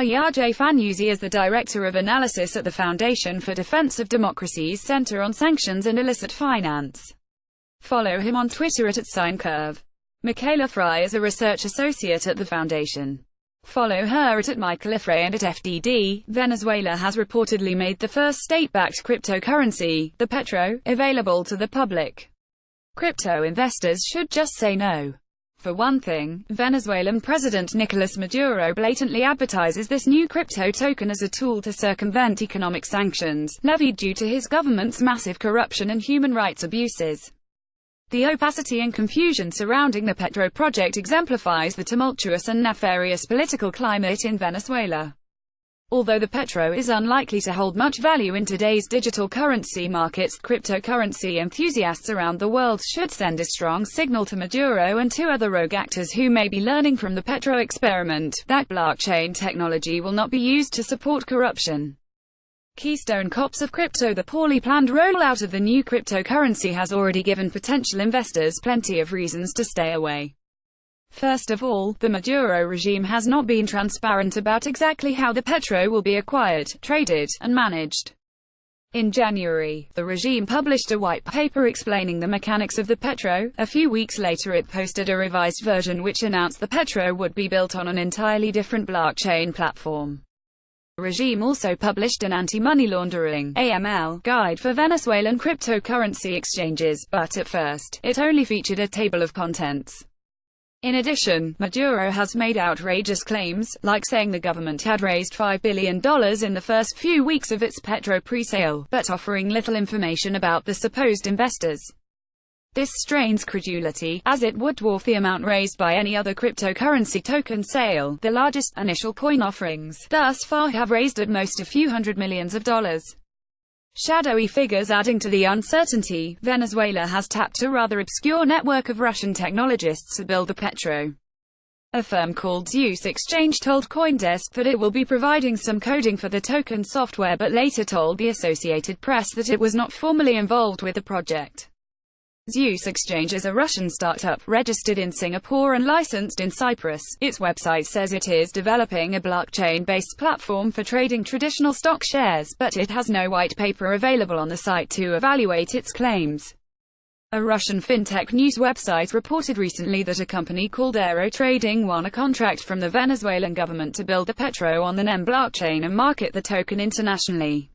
Yaye Fanyuzi is the Director of Analysis at the Foundation for Defense of Democracy's Center on Sanctions and Illicit Finance. Follow him on Twitter at @SineCurve. Michaela Fry is a research associate at the foundation. Follow her at Michaela Fry and at FDD. Venezuela has reportedly made the first state-backed cryptocurrency, the Petro, available to the public. Crypto investors should just say no. For one thing, Venezuelan President Nicolas Maduro blatantly advertises this new crypto token as a tool to circumvent economic sanctions levied due to his government's massive corruption and human rights abuses. The opacity and confusion surrounding the Petro project exemplifies the tumultuous and nefarious political climate in Venezuela. Although the Petro is unlikely to hold much value in today's digital currency markets, cryptocurrency enthusiasts around the world should send a strong signal to Maduro and to other rogue actors who may be learning from the Petro experiment, that blockchain technology will not be used to support corruption. Keystone cops of crypto. The poorly planned rollout of the new cryptocurrency has already given potential investors plenty of reasons to stay away. First of all, the Maduro regime has not been transparent about exactly how the Petro will be acquired, traded, and managed. In January, the regime published a white paper explaining the mechanics of the Petro. A few weeks later it posted a revised version which announced the Petro would be built on an entirely different blockchain platform. The regime also published an anti-money laundering (AML) guide for Venezuelan cryptocurrency exchanges, but at first, it only featured a table of contents. In addition, Maduro has made outrageous claims, like saying the government had raised $5 billion in the first few weeks of its Petro pre-sale, but offering little information about the supposed investors. This strains credulity, as it would dwarf the amount raised by any other cryptocurrency token sale. The largest initial coin offerings thus far have raised at most a few hundred millions of dollars. Shadowy figures adding to the uncertainty, Venezuela has tapped a rather obscure network of Russian technologists to build the Petro. A firm called Zeus Exchange told CoinDesk that it will be providing some coding for the token software, but later told the Associated Press that it was not formally involved with the project. Zeus Exchange is a Russian startup, registered in Singapore and licensed in Cyprus. Its website says it is developing a blockchain-based platform for trading traditional stock shares, but it has no white paper available on the site to evaluate its claims. A Russian fintech news website reported recently that a company called Aero Trading won a contract from the Venezuelan government to build the Petro on the NEM blockchain and market the token internationally.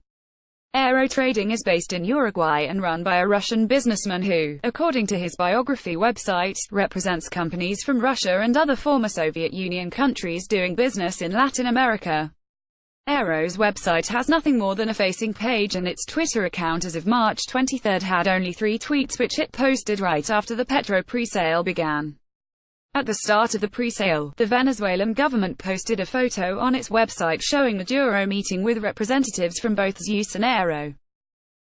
Aero Trading is based in Uruguay and run by a Russian businessman who, according to his biography website, represents companies from Russia and other former Soviet Union countries doing business in Latin America. Aero's website has nothing more than a facing page, and its Twitter account as of March 23 had only 3 tweets which it posted right after the Petro pre-sale began. At the start of the pre-sale, the Venezuelan government posted a photo on its website showing Maduro meeting with representatives from both Zeus and Aero.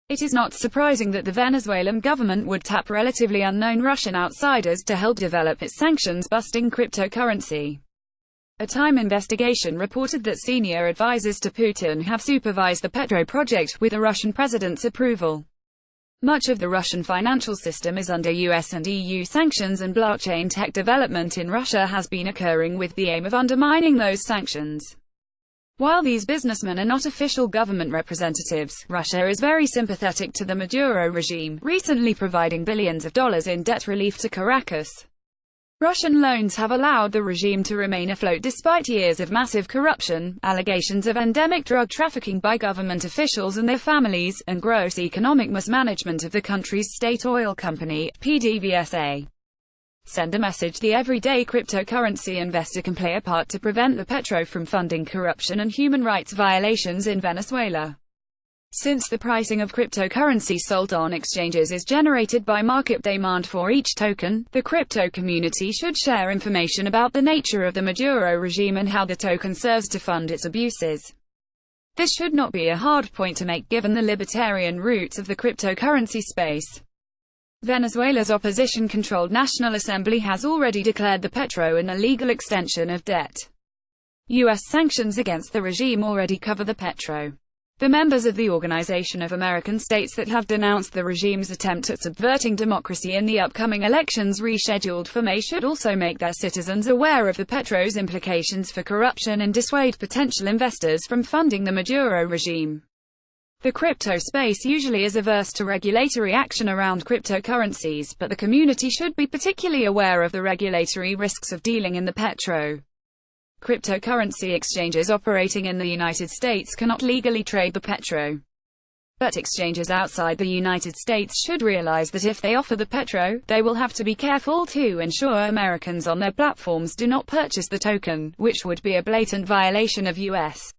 It is not surprising that the Venezuelan government would tap relatively unknown Russian outsiders to help develop its sanctions-busting cryptocurrency. A Time investigation reported that senior advisors to Putin have supervised the Petro project, with the Russian president's approval. Much of the Russian financial system is under US and EU sanctions, and blockchain tech development in Russia has been occurring with the aim of undermining those sanctions. While these businessmen are not official government representatives, Russia is very sympathetic to the Maduro regime, recently providing billions of dollars in debt relief to Caracas. Russian loans have allowed the regime to remain afloat despite years of massive corruption, allegations of endemic drug trafficking by government officials and their families, and gross economic mismanagement of the country's state oil company, PDVSA. Send a message: the everyday cryptocurrency investor can play a part to prevent the Petro from funding corruption and human rights violations in Venezuela. Since the pricing of cryptocurrency sold on exchanges is generated by market demand for each token, the crypto community should share information about the nature of the Maduro regime and how the token serves to fund its abuses. This should not be a hard point to make given the libertarian roots of the cryptocurrency space. Venezuela's opposition-controlled National Assembly has already declared the Petro an illegal extension of debt. U.S. sanctions against the regime already cover the Petro. The members of the Organization of American States that have denounced the regime's attempt at subverting democracy in the upcoming elections rescheduled for May should also make their citizens aware of the Petro's implications for corruption and dissuade potential investors from funding the Maduro regime. The crypto space usually is averse to regulatory action around cryptocurrencies, but the community should be particularly aware of the regulatory risks of dealing in the Petro. Cryptocurrency exchanges operating in the United States cannot legally trade the Petro. But exchanges outside the United States should realize that if they offer the Petro, they will have to be careful to ensure Americans on their platforms do not purchase the token, which would be a blatant violation of U.S.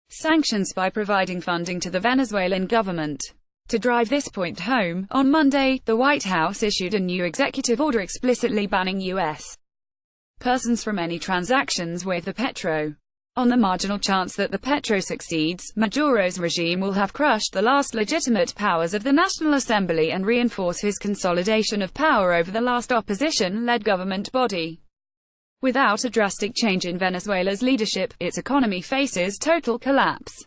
sanctions by providing funding to the Venezuelan government. To drive this point home, on Monday, the White House issued a new executive order explicitly banning U.S. persons from any transactions with the Petro. On the marginal chance that the Petro succeeds, Maduro's regime will have crushed the last legitimate powers of the National Assembly and reinforce his consolidation of power over the last opposition-led government body. Without a drastic change in Venezuela's leadership, its economy faces total collapse.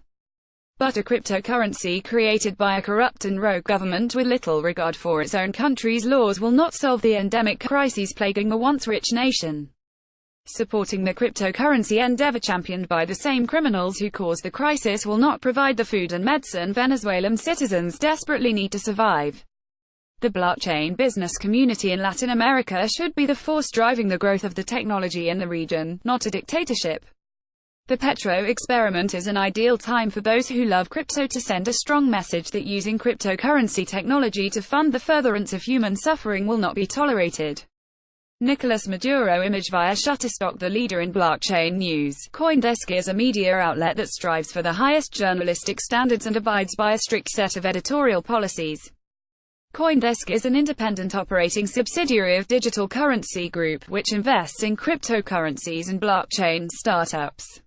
But a cryptocurrency created by a corrupt and rogue government with little regard for its own country's laws will not solve the endemic crises plaguing the once rich nation. Supporting the cryptocurrency endeavor championed by the same criminals who caused the crisis will not provide the food and medicine Venezuelan citizens desperately need to survive. The blockchain business community in Latin America should be the force driving the growth of the technology in the region, not a dictatorship. The Petro experiment is an ideal time for those who love crypto to send a strong message that using cryptocurrency technology to fund the furtherance of human suffering will not be tolerated. Nicolas Maduro image via Shutterstock. The leader in blockchain news, CoinDesk is a media outlet that strives for the highest journalistic standards and abides by a strict set of editorial policies. CoinDesk is an independent operating subsidiary of Digital Currency Group, which invests in cryptocurrencies and blockchain startups.